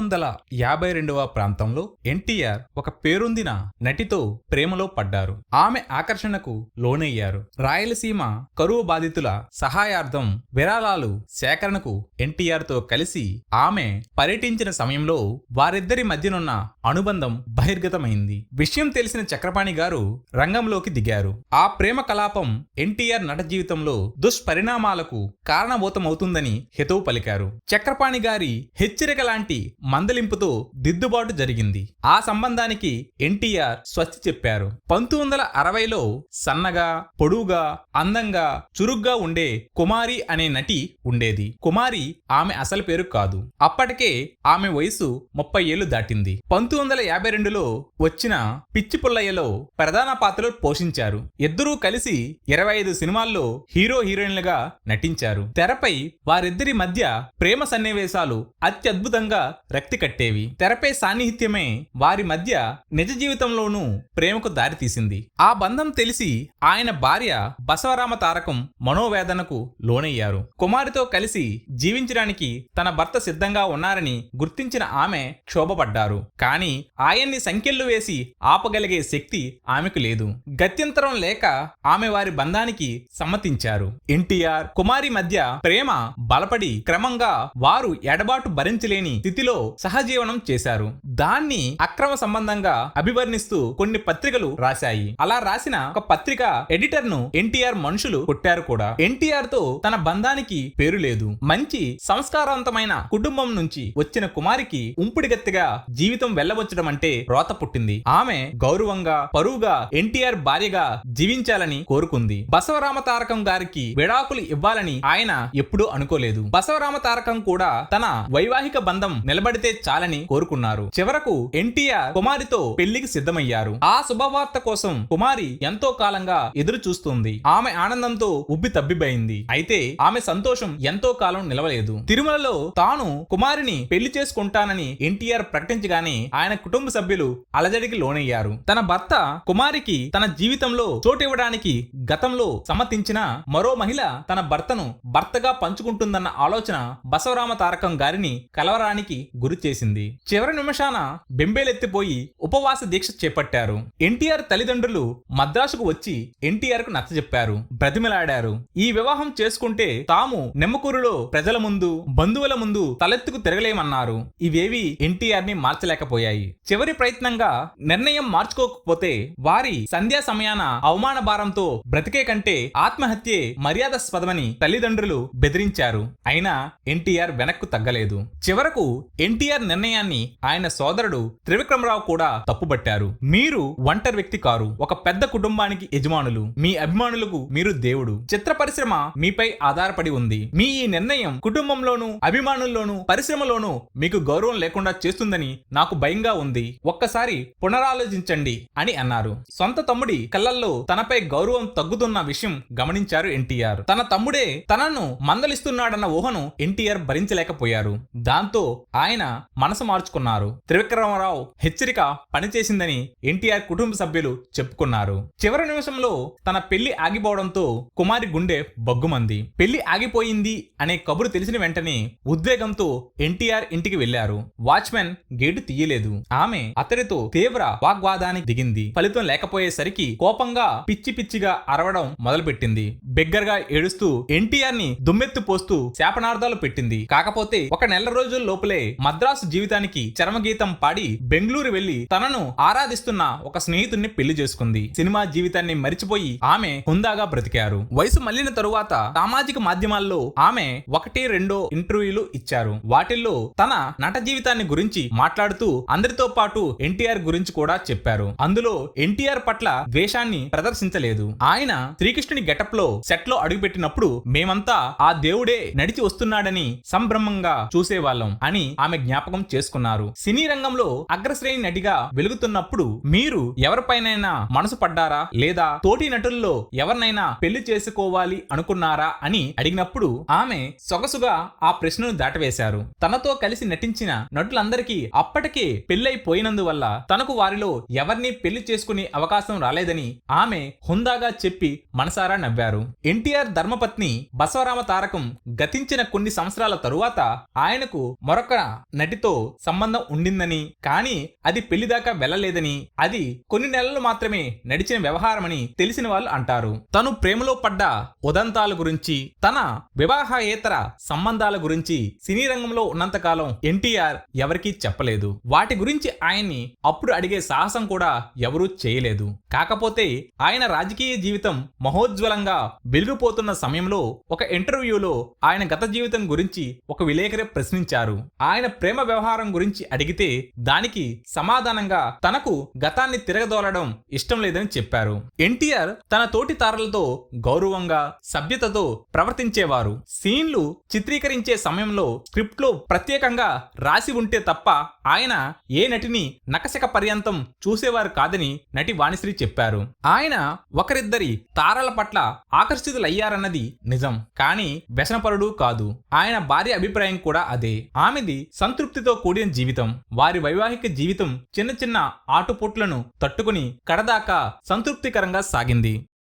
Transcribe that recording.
1952వ ప్రాంతంలో ఎన్టీఆర్ ఒక పేరొందిన నటితో ప్రేమలో పడ్డారు. ఆమె ఆకర్షణకు లోనయ్యారు. రాయలసీమ కరువు బాధితుల సహాయార్థం విరాళాలు సేకరణకు ఎన్టీఆర్ తో కలిసి ఆమె పర్యటించిన సమయంలో వారిద్దరి మధ్యనున్న అనుబంధం బహిర్గతమైంది. విషయం తెలిసిన చక్రపాణి గారు రంగంలోకి దిగారు. ఆ ప్రేమ కలాపం ఎన్టీఆర్ నట జీవితంలో దుష్పరిణామాలకు కారణభూతమవుతుందని హితవు పలికారు. చక్రపాణి గారి హెచ్చరిక లాంటి మందలింపుతో దిద్దుబాటు జరిగింది. ఆ సంబంధానికి ఎన్టీఆర్ స్వస్తి చెప్పారు. 1960లో సన్నగా, పొడువుగా, అందంగా, చురుగ్గా ఉండే కుమారి అనే నటి ఉండేది. కుమారి ఆమె అసలు పేరు కాదు. అప్పటికే ఆమె వయసు 30 ఏళ్లు దాటింది. 1952లో వచ్చిన పిచ్చి పుల్లయ్యలో ప్రధాన పాత్రలు పోషించారు. ఇద్దరూ కలిసి 25 సినిమాల్లో హీరో హీరోయిన్లుగా నటించారు. తెరపై వారిద్దరి మధ్య ప్రేమ సన్నివేశాలు అత్యద్భుతంగా రక్తి కట్టేవి. తెరపై సాన్నిహిత్యమే వారి మధ్య నిజ జీవితంలోనూ ప్రేమకు దారితీసింది. ఆ బంధం తెలిసి ఆయన భార్య బసవరామ తారకం మనోవేదనకు లోనయ్యారు. కుమారితో కలిసి జీవించడానికి తన భర్త సిద్ధంగా ఉన్నారని గుర్తించిన ఆమె క్షోభపడ్డారు. కానీ ఆయన్ని సంకెళ్లు వేసి ఆపగలిగే శక్తి ఆమెకు లేదు. గత్యంతరం లేక ఆమె వారి బంధానికి సమ్మతించారు. ఎన్టీఆర్ కుమారి మధ్య ప్రేమ బలపడి క్రమంగా వారు ఎడబాటు భరించలేని స్థితిలో సహజీవనం చేశారు. దాన్ని అక్రమ సంబంధంగా అభివర్ణిస్తూ కొన్ని పత్రికలు రాశాయి. అలా రాసిన ఒక పత్రిక ఎడిటర్ ను ఎన్టీఆర్ మనుషులు కొట్టారు కూడా. ఎన్టీఆర్ తో తన బంధానికి పేరు లేదు. మంచి సంస్కారవంతమైన కుటుంబం నుంచి వచ్చిన కుమారికి ఉంపుడిగత్తిగా జీవితం వెళ్లవచ్చడం అంటే రోత పుట్టింది. ఆమె గౌరవంగా, పరువుగా ఎన్టీఆర్ భార్యగా జీవించాలని కోరుకుంది. బసవరామ తారకం గారికి విడాకులు ఇవ్వాలని ఆయన ఎప్పుడూ అనుకోలేదు. బసవరామ తారకం కూడా తన వైవాహిక బంధం నిలబడితే చాలని కోరుకున్నారు. చివరకు ఎన్టీఆర్ కుమారితో పెళ్లికి సిద్ధమయ్యారు. ఆ శుభవార్త కోసం కుమారి ఎంతో కాలంగా ఎదురు చూస్తుంది. ఆమె ఆనందంతో ఉబ్బి తబ్బిబైంది. అయితే ఆమె సంతోషం ఎంతో కాలం నిలవలేదు. తిరుమలలో తాను కుమారిని పెళ్లి చేసుకుంటానని ఎన్టీఆర్ ప్రకటించగానే ఆయన కుటుంబ సభ్యులు అలజడికి లోనయ్యారు. తన భర్త కుమారికి తన జీవితంలో చోటివ్వడానికి గతంలో సమ్మతించిన మరో మహిళ తన భర్తను భర్తగా పంచుకుంటుందన్న ఆలోచన బసవరామ తారకం గారిని కలవరానికి గురి చేసింది. చివరి నిమిషాన బెంబేలెత్తిపోయి ఉపవాస దీక్ష చేపట్టారు. ఎన్టీఆర్ తల్లిదండ్రులు మద్రాసుకు వచ్చి ఎన్టీఆర్ కు నచ్చజెప్పారు, బ్రతిమిలాడారు. ఈ వివాహం చేసుకుంటే తాము నెమ్మకూరులో ప్రజల ముందు, బంధువుల ముందు తలెత్తుకు తిరగలేమన్నారు. ఇవేవి ఎన్టీఆర్ ని మార్చలేకపోయాయి. చివరి ప్రయత్నంగా నిర్ణయం మార్చుకోకపోతే వారి సంధ్యా సమయాన అవమాన భారంతో బ్రతికే కంటే ఆత్మహత్యే మర్యాదాస్పదమని తల్లిదండ్రులు బెదిరించారు. అయినా ఎన్టీఆర్ వెనక్కు తగ్గలేదు. చివరకు ఎన్టీఆర్ నిర్ణయాన్ని ఆయన సోదరుడు త్రివిక్రమరావు కూడా తప్పుబట్టారు. మీరు ఒంటరి వ్యక్తి కారు, ఒక పెద్ద కుటుంబానికి యజమానులు. మీ అభిమానులకు మీరు దేవుడు. చిత్ర పరిశ్రమ మీపై ఆధారపడి ఉంది. మీ ఈ నిర్ణయం కుటుంబంలోనూ, అభిమానుల్లోనూ, పరిశ్రమలోనూ మీకు గౌరవం లేకుండా చేస్తుందని నాకు భయంగా ఉంది. ఒక్కసారి పునరాలోచించండి అని అన్నారు. సొంత తమ్ముడి కళ్ళల్లో తనపై గౌరవం తగ్గుతున్న విషయం గమనించారు ఎన్టీఆర్. తన తమ్ముడే తనను మందలిస్తున్నాడన్న ఊహను ఎన్టీఆర్ భరించలేకపోయారు. దాంతో ఆయన మనసు మార్చుకున్నారు. త్రివిక్రమరావు హెచ్చరిక పనిచేసిందని ఎన్టీఆర్ కుటుంబ సభ్యులు చెప్పుకున్నారు. చివరి నిమిషంలో తన పెళ్లి ఆగిపోవడంతో కుమారి గుండె బగ్గుమంది. పెళ్లి ఆగిపోయింది అనే కబురు తెలిసిన వెంటనే ఉద్వేగంతో ఎన్టీఆర్ ఇంటికి వెళ్లారు. వాచ్మెన్ గేటు తీయలేదు. ఆమె అతడితో తీవ్ర వాగ్వాదానికి దిగింది. ఫలితం లేకపోయేసరికి కోపంగా పిచ్చి పిచ్చిగా అరవడం మొదలుపెట్టింది. బిగ్గరగా ఏడుస్తూ ఎన్టీఆర్ ని దుమ్మెత్తు పోస్తూ శాపనార్థాలు పెట్టింది. కాకపోతే ఒక నెల రోజుల లోపలే మద్రాసు జీవితానికి చరమగీతం పాడి బెంగళూరు వెళ్లి తనను ఆరాధిస్తున్న ఒక స్నేహితుడిని పెళ్లి చేసుకుంది. సినిమా జీవితాన్ని మరిచిపోయి ఆమె హుందాగా బ్రతికారు. వయసు మళ్లిన తరువాత సామాజిక మాధ్యమాల్లో ఆమె 1-2 ఇంటర్వ్యూలు ఇచ్చారు. వాటిల్లో తన నట జీవితాన్ని గురించి మాట్లాడుతూ అందరితో పాటు ఎన్టీఆర్ గురించి కూడా చెప్పారు. అందులో ఎన్టీఆర్ పట్ల ద్వేషాన్ని ప్రదర్శించలేదు. ఆయన శ్రీకృష్ణుని గెటప్ లో సెట్ లో అడుగుపెట్టినప్పుడు మేమంతా ఆ దేవుడే నడిచి వస్తున్నాడని సంభ్రమంగా చూసేవాళ్ళం అని ఆమె జ్ఞాపకం చేసుకున్నారు. సినీ రంగంలో అగ్రశ్రేణి నటిగా వెలుగుతున్నప్పుడు మీరు ఎవరిపైనైనా మనసు పడ్డారా లేదా తోటి నటుల్లో ఎవరినైనా పెళ్లి చేసుకోవాలి అనుకున్నారా అని అడిగినప్పుడు ఆమె సొగసుగా ఆ ప్రశ్నను దాటవేశారు. తనతో కలిసి నటించిన నటులందరికీ అప్పటికే పెళ్లైపోయినందువల్ల తనకు వారిలో ఎవరిని పెళ్లి చేసుకునే అవకాశం రాలేదని ఆమె హుందాగా చెప్పి మనసారా నవ్వారు. ఎన్టీఆర్ ధర్మపత్ని బసవరామ తారకం గతించిన కొన్ని సంవత్సరాల తరువాత ఆయనకు మరొక నటితో సంబంధం ఉండిందని, కానీ అది పెళ్లి దాకా వెళ్లలేదని, అది కొన్ని నెలలు మాత్రమే నడిచిన వ్యవహారమని తెలిసిన వాళ్ళు అంటారు. తను ప్రేమలో పడ్డ ఉదంతాల గురించి, తన వివాహేతర సంబంధాల గురించి సినీ రంగంలో ఉన్నంతకాలం ఎన్టీఆర్ ఎవరికీ చెప్పలేదు. వాటి గురించి ఆయన్ని అప్పుడు అడిగే సాహసం కూడా ఎవరూ చేయలేదు. కాకపోతే ఆయన రాజకీయ జీవితం మహోజ్వలంగా వెలిగిపోతున్న సమయంలో ఒక ఇంటర్వ్యూలో ఆయన గత జీవితం గురించి ఒక విలేకరి ప్రశ్నించారు. ఆయన ప్రేమ వ్యవహారం గురించి అడిగితే దానికి సమాధానంగా తనకు గతాన్ని తిరగదోలడం ఇష్టం లేదని చెప్పారు. ఎన్టీఆర్ తన తోటి తారలతో గౌరవంగా, సభ్యతతో ప్రవర్తించేవారు. సీన్లు చిత్రీకరించే సమయంలో స్క్రిప్ట్ లో ప్రత్యేకంగా రాసి ఉంటే తప్ప ఆయన ఏ నటిని నకశక పర్యంతం చూసేవారు కాదని నటి వాణిశ్రీ చెప్పారు. ఆయన ఒకరిద్దరి తారల పట్ల ఆకర్షితులయ్యారన్నది నిజం, కానీ వ్యసనపరుడు కాదు. ఆయన భార్య అభిప్రాయం కూడా అదే. ఆమెది సంతృప్తితో కూడిన జీవితం. వారి వైవాహిక జీవితం చిన్న చిన్న ఆటుపోట్లను తట్టుకుని కడదాకా సంతృప్తికరంగా సాగింది.